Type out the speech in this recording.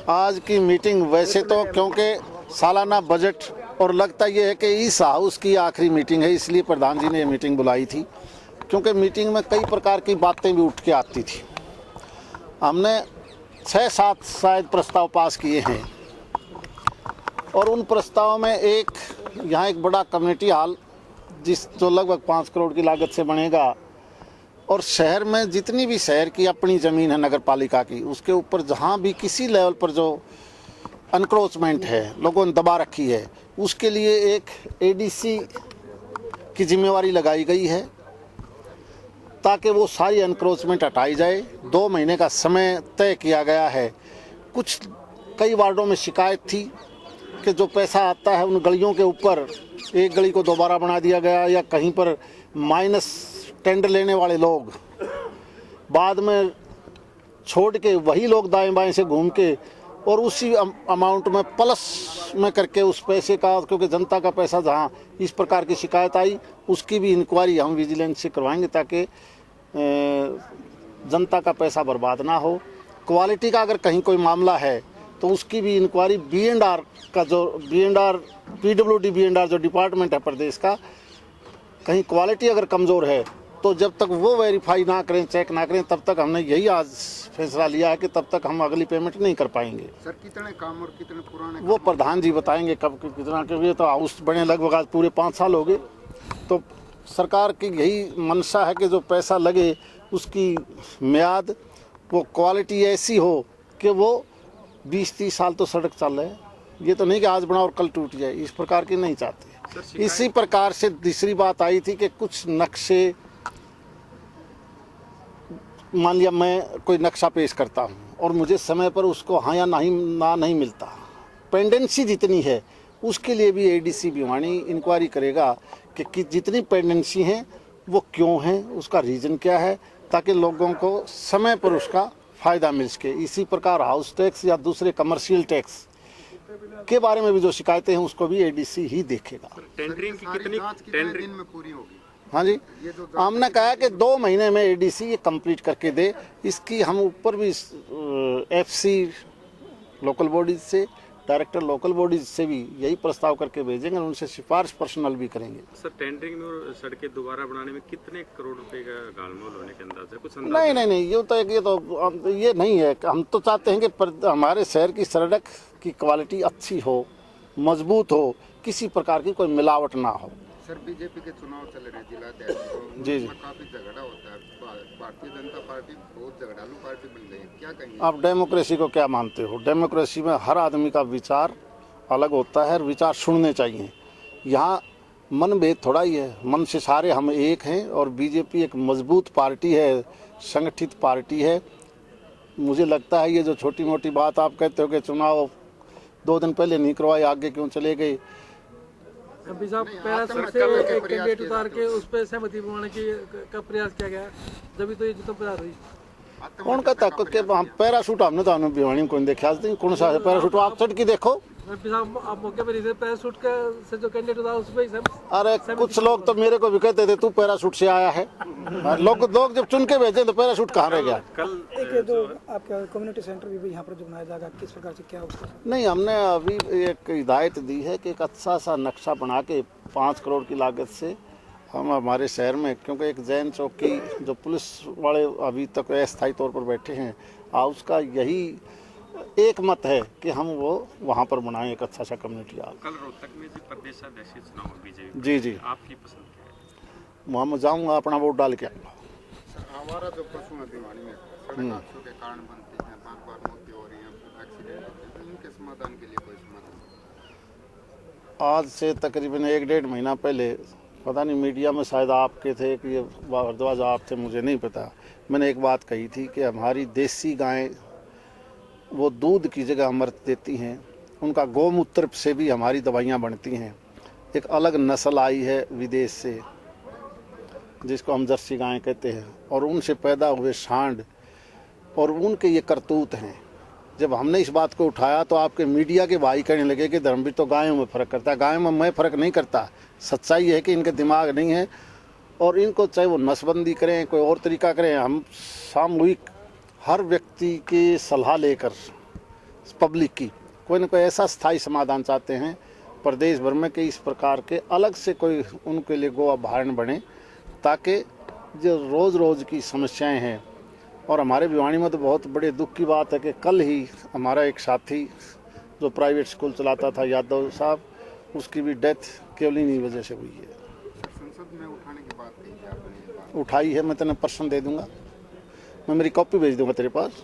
आज की मीटिंग वैसे तो क्योंकि सालाना बजट और लगता ये है कि इस हाउस की आखिरी मीटिंग है, इसलिए प्रधान जी ने ये मीटिंग बुलाई थी, क्योंकि मीटिंग में कई प्रकार की बातें भी उठ के आती थी। हमने 6-7 शायद प्रस्ताव पास किए हैं और उन प्रस्तावों में यहाँ एक बड़ा कम्युनिटी हॉल जो लगभग 5 करोड़ की लागत से बनेगा, और शहर में जितनी भी शहर की अपनी ज़मीन है नगर पालिका की, उसके ऊपर जहाँ भी किसी लेवल पर जो अनक्रोचमेंट है, लोगों ने दबा रखी है, उसके लिए एक एडीसी की जिम्मेवारी लगाई गई है ताकि वो सारी अनक्रोचमेंट हटाई जाए। 2 महीने का समय तय किया गया है। कई वार्डों में शिकायत थी कि जो पैसा आता है उन गलियों के ऊपर एक गली को दोबारा बना दिया गया, या कहीं पर माइनस टेंडर लेने वाले लोग बाद में छोड़ के वही लोग दाएं बाएं से घूम के और उसी अमाउंट में प्लस में करके उस पैसे का, क्योंकि जनता का पैसा जहां इस प्रकार की शिकायत आई उसकी भी इंक्वायरी हम विजिलेंस से करवाएंगे ताकि जनता का पैसा बर्बाद ना हो। क्वालिटी का अगर कहीं कोई मामला है तो उसकी भी इंक्वायरी B&R का जो PWD B&R जो डिपार्टमेंट है प्रदेश का, कहीं क्वालिटी अगर कमज़ोर है तो जब तक वो वेरीफाई ना करें, चेक ना करें, तब तक हमने यही आज फैसला लिया है कि तब तक हम अगली पेमेंट नहीं कर पाएंगे। सर कितने काम और कितने पुराने वो प्रधान जी बताएंगे कब कितना के लिए। तो हाउस बने लगभग आज पूरे 5 साल हो गए, तो सरकार की यही मंशा है कि जो पैसा लगे उसकी म्याद, वो क्वालिटी ऐसी हो कि वो 20-30 साल तो सड़क चल रहे। ये तो नहीं कि आज बना और कल टूट जाए, इस प्रकार की नहीं चाहते। इसी प्रकार से दूसरी बात आई थी कि कुछ नक्शे, मान लिया मैं कोई नक्शा पेश करता हूँ और मुझे समय पर उसको हाँ या नहीं मिलता, पेंडेंसी जितनी है उसके लिए भी एडीसी भिवानी इंक्वायरी करेगा कि जितनी पेंडेंसी हैं वो क्यों हैं, उसका रीज़न क्या है, ताकि लोगों को समय पर उसका फ़ायदा मिल सके। इसी प्रकार हाउस टैक्स या दूसरे कमर्शियल टैक्स के बारे में भी जो शिकायतें हैं उसको भी एडीसी ही देखेगा। टेंडरिंग की कितनी टेंडरिंग में पूरी होगी? हाँ जी, हमने कहा कि 2 महीने में एडीसी ये कंप्लीट करके दे। इसकी हम ऊपर भी FC लोकल बॉडीज से, डायरेक्टर लोकल बॉडीज से भी यही प्रस्ताव करके भेजेंगे, उनसे सिफारिश पर्सनल भी करेंगे। सर टेंडरिंग में और सड़कें दोबारा बनाने में कितने करोड़ रुपए का गालमोल होने के अंदाज है? कुछ अंदाज? नहीं, ये नहीं है। हम तो चाहते हैं कि हमारे शहर की सड़क की क्वालिटी अच्छी हो, मजबूत हो, किसी प्रकार की कोई मिलावट ना हो। सर बीजेपी के चुनाव चल रहे हैं जिलाध्यक्ष, तो जी काफी झगड़ा होता है। भारतीय जनता पार्टी बहुत झगड़ालू पार्टी बन गई है, क्या कहेंगे आप डेमोक्रेसी को क्या मानते हो? डेमोक्रेसी में हर आदमी का विचार अलग होता है और विचार सुनने चाहिए। यहाँ मनभेद थोड़ा ही है, मन से सारे हम एक हैं और बीजेपी एक मजबूत पार्टी है, संगठित पार्टी है। मुझे लगता है ये जो छोटी मोटी बात आप कहते हो कि चुनाव 2 दिन पहले नहीं करवाए, आगे क्यों चले गए। एमपी साहब पैराशूट से एक कैंडिडेट उतार के उस पर सहमति बनाने का प्रयास किया गया, जब तो ये जितना प्रयास हुई। कौन कहता कि हम पैराशूट हमने तो भिवानी को नहीं देखा आज दिन। कौन सा है पैराशूट? आप चढ़ के देखो। एमपी साहब आप मौके पर पैराशूट का से जो कैंडिडेट था उस पर अरे कुछ लोग तो मेरे को भी कहते थे तू पैराशूट से आया है। लोग जब चुन के भेजे तो पैराशूट कहाँ रह गया? कल एक तो आपका कम्युनिटी सेंटर भी यहाँ पर जो बनाया जाएगा, किस प्रकार से क्या उसका? नहीं, हमने अभी एक हिदायत दी है कि एक अच्छा सा नक्शा बना के 5 करोड़ की लागत से हम हमारे शहर में, क्योंकि एक जैन चौकी जो पुलिस वाले अभी तक अस्थायी तौर पर बैठे हैं, उसका यही एक मत है कि हम वो वहाँ पर बनाएं एक अच्छा सा कम्युनिटी हॉल। कल रोहतक में जी प्रदेशाध्यक्ष चुनाव बीजेपी, जी आपकी पसंद क्या है? वहाँ मैं जाऊँगा, अपना वोट डाल के आऊँगा। हमारा जो पशु है भिवानी में सड़क हादसों के कारण बनते हैं, बार मौतें हो रही हैं, एक्सीडेंट होते हैं, तो इनके समाधान के लिए कोई समाधान? आज से तकरीबन 1-1.5 महीना पहले, पता नहीं मीडिया में शायद आपके थे कि ये भारद्वाज आप थे, मुझे नहीं पता, मैंने एक बात कही थी कि हमारी देसी गायें वो दूध की जगह अमृत देती हैं, उनका गौमूत्र से भी हमारी दवाइयाँ बनती हैं। एक अलग नस्ल आई है विदेश से जिसको हम जर्सी गायें कहते हैं, और उनसे पैदा हुए सांड और उनके ये करतूत हैं। जब हमने इस बात को उठाया तो आपके मीडिया के भाई कहने लगे कि धर्मवीर तो गायों में फ़र्क करता है। गायों में मैं फ़र्क नहीं करता, सच्चाई है कि इनके दिमाग नहीं है और इनको चाहे वो नसबंदी करें, कोई और तरीका करें, हम सामूहिक हर व्यक्ति की सलाह लेकर पब्लिक की, कोई ना कोई ऐसा स्थायी समाधान चाहते हैं प्रदेश भर में कि इस प्रकार के अलग से कोई उनके लिए गो अभयारण्य बने, ताकि जो रोज़ रोज़ की समस्याएं हैं। और हमारे भिवानी में तो बहुत बड़े दुख की बात है कि कल ही हमारा एक साथी जो प्राइवेट स्कूल चलाता था, यादव साहब, उसकी भी डेथ केवल इन्हीं वजह से हुई है। संसद में उठाने की बात कही थी आपने, ये बात उठाई है, मैं तेने पर्सन दे दूंगा, मैं मेरी कॉपी भेज दूंगा तेरे पास।